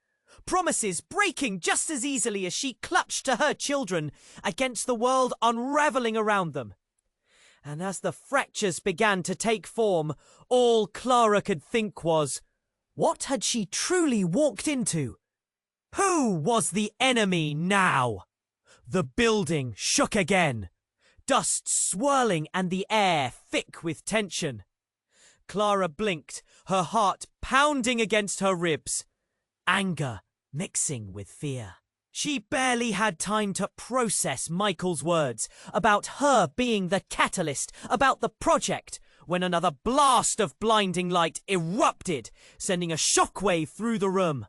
promises breaking just as easily as she clutched to her children against the world unraveling around them. And as the fractures began to take form, all Clara could think was, what had she truly walked into? Who was the enemy now? The building shook again, dust swirling and the air thick with tension. Clara blinked, her heart pounding against her ribs, anger mixing with fear. She barely had time to process Michael's words about her being the catalyst, about the project, when another blast of blinding light erupted, sending a shockwave through the room.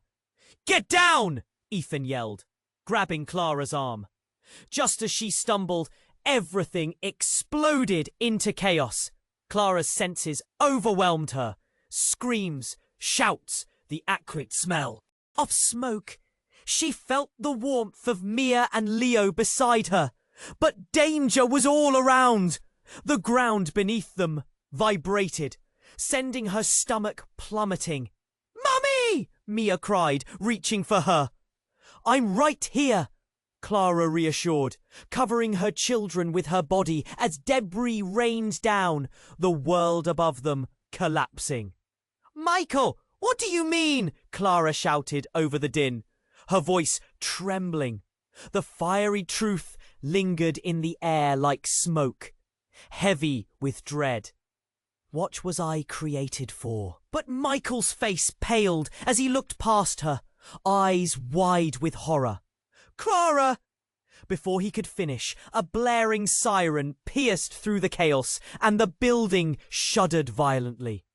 "Get down!" Ethan yelled, grabbing Clara's arm. Just as she stumbled, everything exploded into chaos. Clara's senses overwhelmed her. Screams, shouts, the acrid smell of smoke. She felt the warmth of Mia and Leo beside her. But danger was all around. The ground beneath them vibrated, sending her stomach plummeting. "Mummy!" Mia cried, reaching for her. "I'm right here," Clara reassured, covering her children with her body as debris rained down, the world above them collapsing. "Michael, what do you mean?" Clara shouted over the din, her voice trembling. The fiery truth lingered in the air like smoke, heavy with dread. What was I created for? But Michael's face paled as he looked past her, eyes wide with horror. "Clara!" Before he could finish, a blaring siren pierced through the chaos, and the building shuddered violently.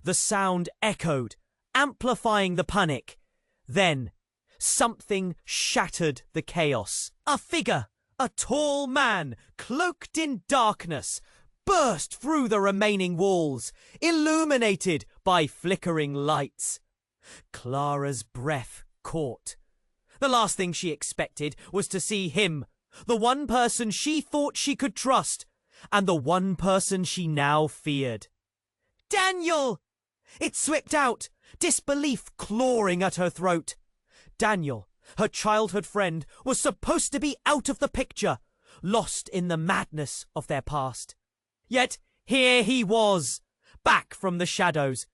The sound echoed, amplifying the panic. Then, something shattered the chaos. A figure, a tall man, cloaked in darkness, burst through the remaining walls, illuminated by flickering lights. Clara's breath caught. The last thing she expected was to see him, the one person she thought she could trust, and the one person she now feared. Daniel! It slipped out, disbelief clawing at her throat. Daniel, her childhood friend, was supposed to be out of the picture, lost in the madness of their past. Yet here he was, back from the shadows.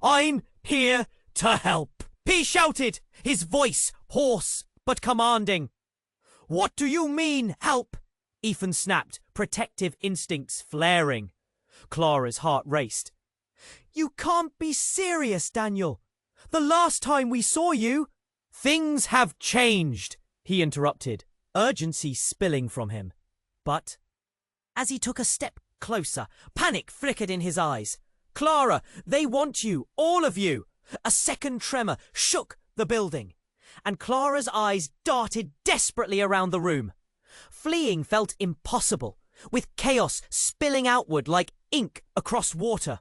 "I'm here to help," he shouted, his voice hoarse but commanding. "What do you mean, help?" Ethan snapped, protective instincts flaring. Clara's heart raced. "You can't be serious, Daniel. The last time we saw you—" "Things have changed," he interrupted, urgency spilling from him. But as he took a step closer, panic flickered in his eyes. "Clara, they want you, all of you." A second tremor shook the building, and Clara's eyes darted desperately around the room. Fleeing felt impossible, with chaos spilling outward like ink across water.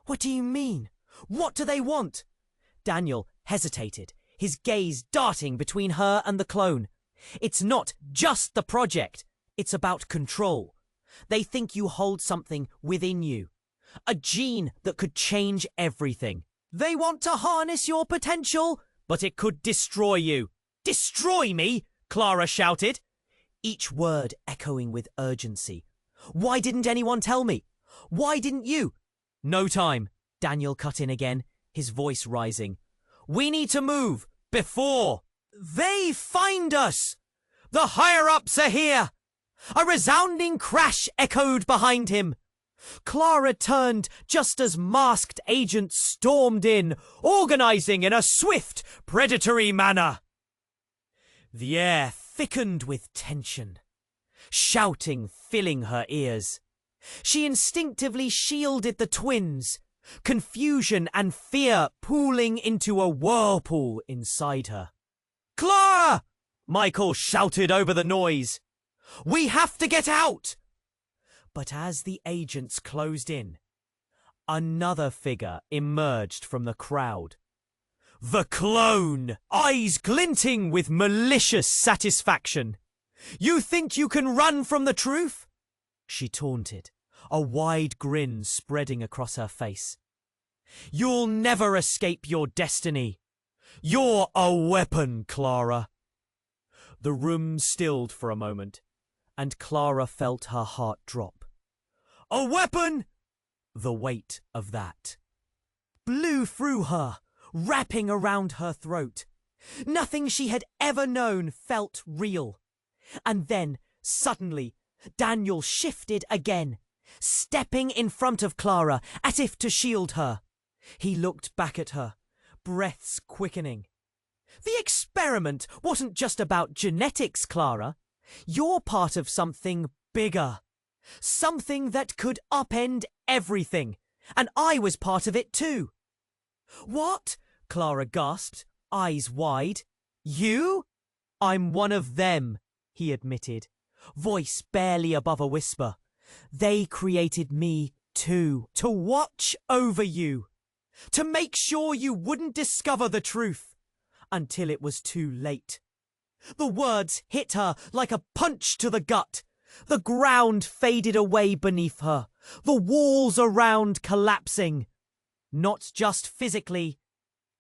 "What do you mean? What do they want?" Daniel hesitated, his gaze darting between her and the clone. "It's not just the project. It's about control. They think you hold something within you, a gene that could change everything. They want to harness your potential, but it could destroy you." "Destroy me?" Clara shouted, each word echoing with urgency. "Why didn't anyone tell me? Why didn't you?" "No time," Daniel cut in again, his voice rising. "We need to move before they find us. The higher-ups are here." A resounding crash echoed behind him. Clara turned just as masked agents stormed in, organizing in a swift, predatory manner. The air thickened with tension, shouting filling her ears. She instinctively shielded the twins, confusion and fear pooling into a whirlpool inside her. "Clara!" Michael shouted over the noise. "We have to get out!" But as the agents closed in, another figure emerged from the crowd. The clone, eyes glinting with malicious satisfaction. "You think you can run from the truth?" she taunted, a wide grin spreading across her face. "You'll never escape your destiny. You're a weapon, Clara." The room stilled for a moment, and Clara felt her heart drop. "A weapon?" The weight of that blew through her, wrapping around her throat. Nothing she had ever known felt real. And then, suddenly, Daniel shifted again, stepping in front of Clara as if to shield her. He looked back at her, breaths quickening. "The experiment wasn't just about genetics, Clara. You're part of something bigger. Something that could upend everything. And I was part of it too." "What?" Clara gasped, eyes wide. "You?" "I'm one of them," he admitted, voice barely above a whisper. "They created me too, to watch over you, to make sure you wouldn't discover the truth until it was too late." The words hit her like a punch to the gut. The ground faded away beneath her, the walls around collapsing. Not just physically,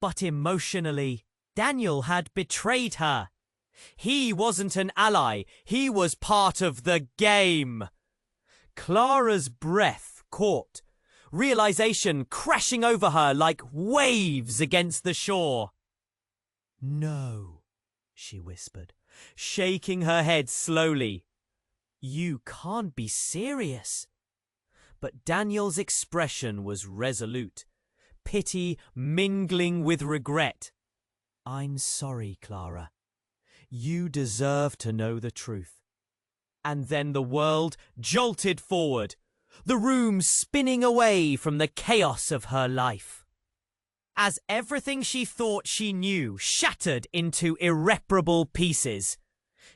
but emotionally. Daniel had betrayed her. He wasn't an ally, he was part of the game. Clara's breath caught, realization crashing over her like waves against the shore. "No," she whispered, shaking her head slowly. "You can't be serious." But Daniel's expression was resolute, pity mingling with regret. "I'm sorry, Clara. You deserve to know the truth." And then the world jolted forward, the room spinning away from the chaos of her life. As everything she thought she knew shattered into irreparable pieces,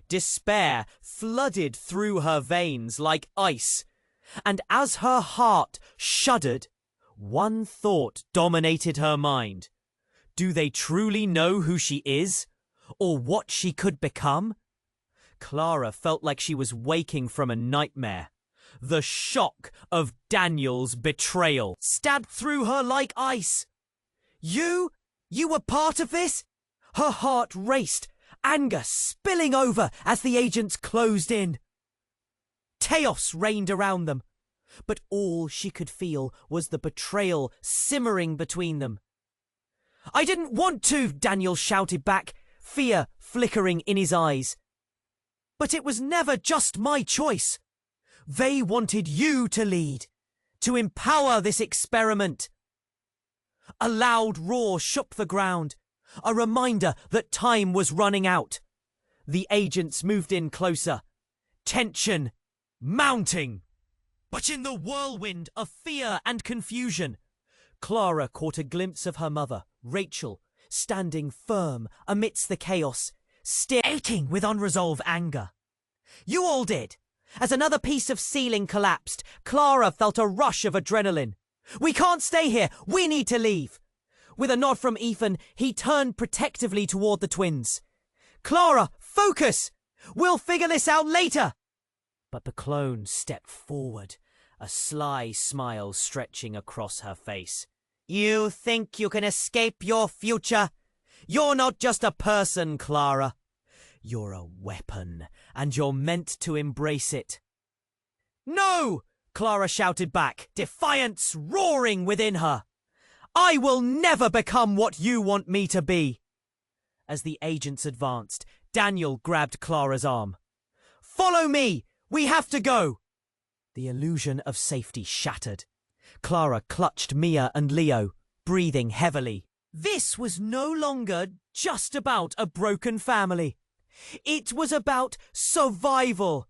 despair flooded through her veins like ice, and as her heart shuddered, one thought dominated her mind. Do they truly know who she is, or what she could become? Clara felt like she was waking from a nightmare. The shock of Daniel's betrayal stabbed through her like ice. You were part of this? Her heart raced, anger spilling over as the agents closed in. Chaos reigned around them, but all she could feel was the betrayal simmering between them. "I didn't want to," Daniel shouted back, fear flickering in his eyes. "But it was never just my choice. They wanted you to lead, to empower this experiment." A loud roar shook the ground, a reminder that time was running out. The agents moved in closer, tension mounting. But in the whirlwind of fear and confusion, Clara caught a glimpse of her mother, Rachel, standing firm amidst the chaos, still aching with unresolved anger. "You all did." As another piece of ceiling collapsed, Clara felt a rush of adrenaline. "We can't stay here. We need to leave." With a nod from Ethan, he turned protectively toward the twins. "Clara, focus! We'll figure this out later." But the clone stepped forward, a sly smile stretching across her face. "You think you can escape your future? You're not just a person, Clara. You're a weapon, and you're meant to embrace it." "No!" Clara shouted back, defiance roaring within her. "I will never become what you want me to be." As the agents advanced, Daniel grabbed Clara's arm. "Follow me! We have to go!" The illusion of safety shattered. Clara clutched Mia and Leo, breathing heavily. This was no longer just about a broken family. It was about survival.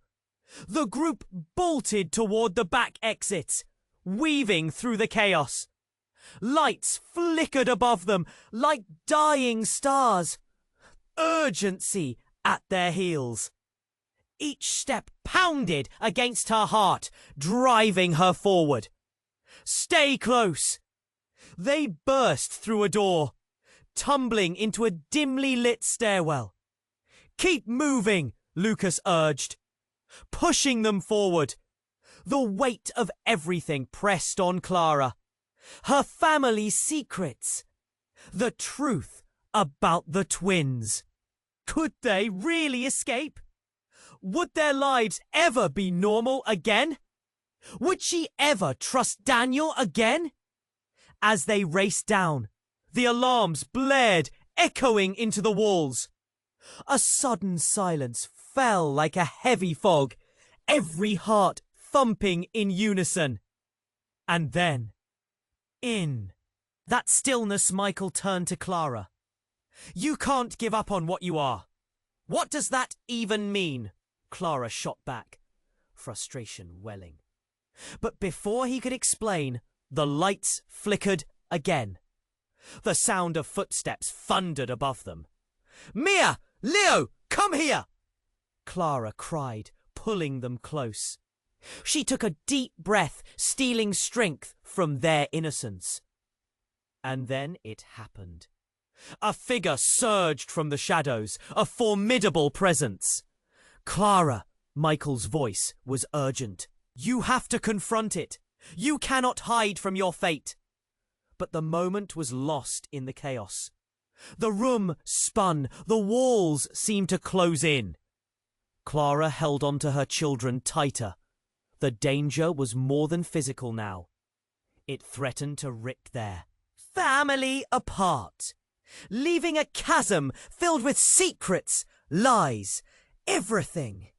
The group bolted toward the back exits, weaving through the chaos. Lights flickered above them like dying stars. Urgency at their heels. Each step pounded against her heart, driving her forward. "Stay close!" They burst through a door, tumbling into a dimly lit stairwell. "Keep moving," Lucas urged, pushing them forward. The weight of everything pressed on Clara. Her family's secrets. The truth about the twins. Could they really escape? Would their lives ever be normal again? Would she ever trust Daniel again? As they raced down, the alarms blared, echoing into the walls. A sudden silence fell like a heavy fog, every heart thumping in unison. And then, in that stillness, Michael turned to Clara. "You can't give up on what you are. What does that even mean?" Clara shot back, frustration welling. But before he could explain, the lights flickered again. The sound of footsteps thundered above them. "Mia! Leo! Come here!" Clara cried, pulling them close. She took a deep breath, stealing strength from their innocence. And then it happened. A figure surged from the shadows, a formidable presence. "Clara," Michael's voice was urgent. "You have to confront it. You cannot hide from your fate." But the moment was lost in the chaos. The room spun, the walls seemed to close in. Clara held onto her children tighter. The danger was more than physical now. It threatened to rip their family apart, leaving a chasm filled with secrets, lies, everything.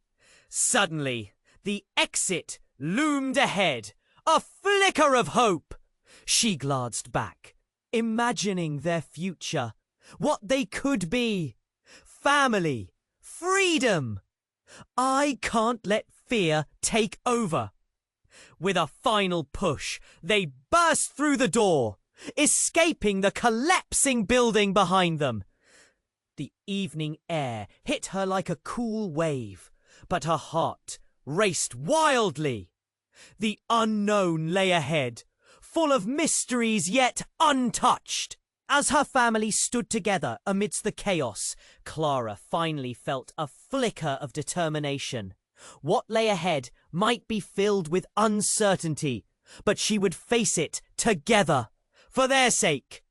Suddenly, the exit loomed ahead, a flicker of hope. She glanced back, imagining their future, what they could be. Family, freedom. I can't let fear take over. With a final push, they burst through the door, escaping the collapsing building behind them. The evening air hit her like a cool wave, but her heart raced wildly. The unknown lay ahead, full of mysteries yet untouched. As her family stood together amidst the chaos, Clara finally felt a flicker of determination. What lay ahead might be filled with uncertainty, but she would face it together, for their sake.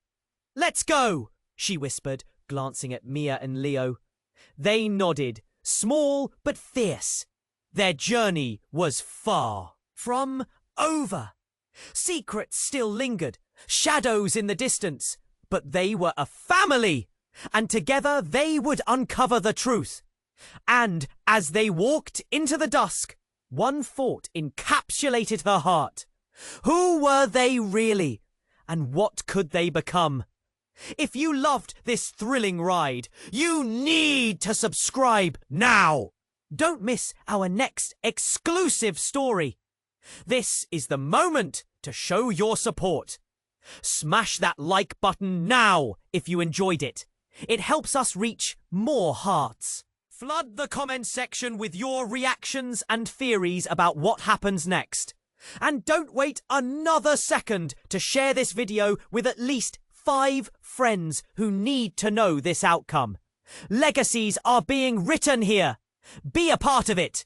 "Let's go," she whispered, glancing at Mia and Leo. They nodded, small but fierce. Their journey was far from over. Secrets still lingered, shadows in the distance, but they were a family, and together they would uncover the truth. And as they walked into the dusk, one thought encapsulated her heart. Who were they really, and what could they become? If you loved this thrilling ride, you need to subscribe now. Don't miss our next exclusive story. This is the moment to show your support. Smash that like button now if you enjoyed it. It helps us reach more hearts. Flood the comment section with your reactions and theories about what happens next. And don't wait another second to share this video with at least 5 friends who need to know this outcome. Legacies are being written here. Be a part of it.